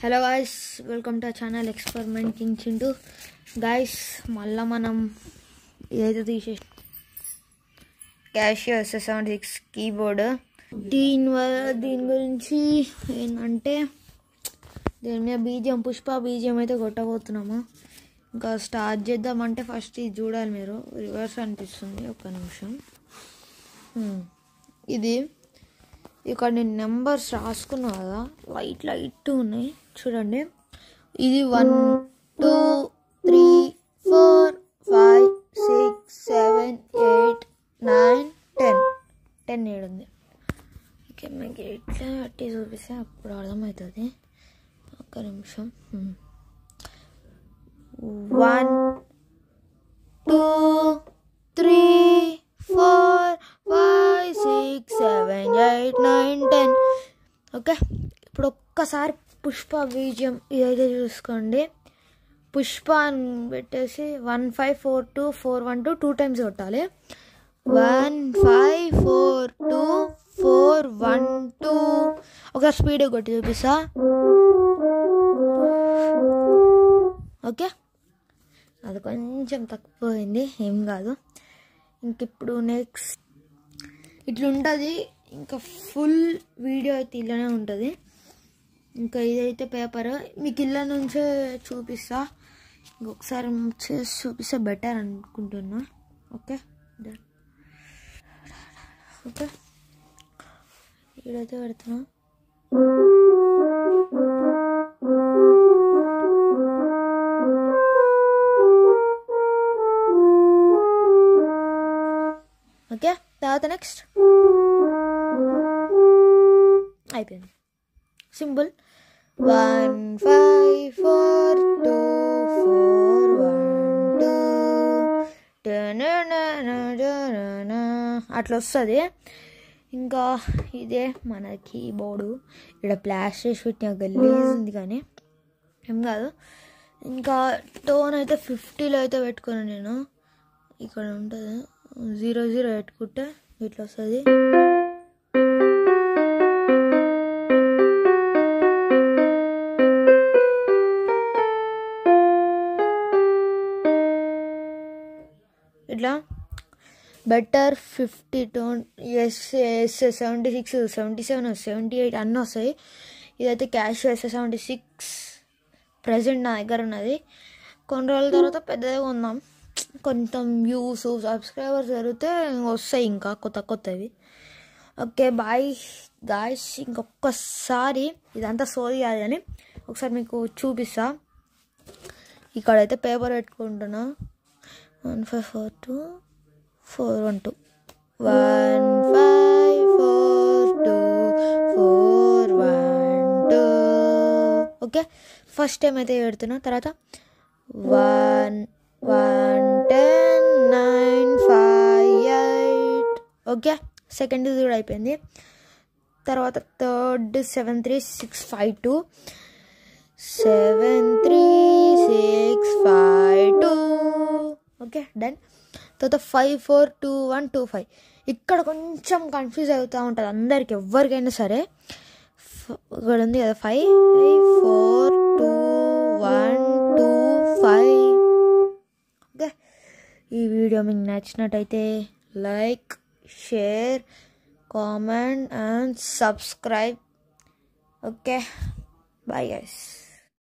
Hello guys, welcome to our channel Experimenting Chintu. Guys, మళ్ళా మనం ఏదైతే తీసేసి Casio S76 కీబోర్డ్ దీని గురించి ఏంటంటే దీని మీద బీజిఎం పుష్ప బీజిఎం అయితే కొట్టబోతున్నాము. ఇంకా స్టార్ట్ చేద్దామంటే ఫస్ట్ ఇది చూడాలి, మీరు రివర్స్ అనిపిస్తుంది. ఒక్క నిమిషం. ఇది ఇక్కడ నేను నెంబర్స్ రాసుకున్నా కదా, లైట్ ఉన్నాయి చూడండి. ఇది 1 2 3 4 5 6 7 8 9 10 ఏడు ఉంది. ఓకే, మీకు ఇట్లా అట్టి చూపిస్తే అప్పుడు అర్థమవుతుంది. ఒక్క నిమిషం. 1 2 3 4 5 6 7 8 9 10. ఓకే, ఇప్పుడు ఒక్కసారి పుష్ప బీజియం ఇదైతే చూసుకోండి. పుష్ప అని పెట్టేసి 1 5 4 2 4 1 2 2 టైమ్స్ కొట్టాలి. 1 5 4 2 4 1 2. ఒకసారి స్పీడ్ కొట్టి చూపిస్తా. ఓకే, అది కొంచెం తక్కువైంది, ఏం కాదు. ఇంక ఇప్పుడు నెక్స్ట్ ఇట్లుంటుంది. ఇంకా ఫుల్ వీడియో అయితే ఇలానే ఉంటుంది. ఇంకా ఇదైతే పేపర్ మీకు ఇళ్ళ నుంచే చూపిస్తా. ఇంకొకసారి చేసి చూపిస్తే బెటర్ అనుకుంటున్నా. ఓకే ఓకే, ఇదైతే పెడుతున్నా. ఓకే, తర్వాత నెక్స్ట్ అయిపోయింది. సింపుల్. 1 5 4 2 4 1 2 అట్లా వస్తుంది. ఇంకా ఇదే మన కీబోర్డు. ఇక్కడ ప్లాస్టిక్ పెట్టిన గలీజ్ ఉంది కానీ ఏం కాదు. ఇంకా టోన్ అయితే 50లో అయితే పెట్టుకున్నాను నేను. ఇక్కడ ఉంటుంది 0 పెట్టుకుంటే ఇట్లా వస్తుంది. ఇట్లా బెటర్ 50 టోన్. S76 77 78 అన్నీ వస్తాయి. ఇదైతే Casio S76 ప్రజెంట్ నా దగ్గర ఉన్నది. కొన్ని రోజుల తర్వాత పెద్దగా ఉందాం, కొంచెం వ్యూస్ సబ్స్క్రైబర్స్ జరిగితే వస్తాయి ఇంకా కొత్తవి. Okay, bye guys. ఇంకొకసారి ఇదంతా సోది కాదు అని ఒకసారి మీకు చూపిస్తా. ఇక్కడైతే పేపర్ పెట్టుకుంటున్నా. 1 5 4 2 4 1 2 1 5 4 2 4 1 2. ఓకే, ఫస్ట్ టైం అయితే పెడుతున్నా. తర్వాత 1 1 10 9 5 8. ఓకే, సెకండ్ కూడా అయిపోయింది. తర్వాత థర్డ్ 7 3 6 5 2 7 3 6 5 2. Okay, done. తర్వాత 5 4 2 1 2 5. ఇక్కడ కొంచెం కన్ఫ్యూజ్ అవుతూ ఉంటుంది అందరికి, ఎవరికైనా సరే. ఇక్కడ ఉంది కదా 5 4 2 1 2 5. ఓకే, ఈ వీడియో మీకు నచ్చినట్టయితే like, share, comment and subscribe. Okay, bye guys.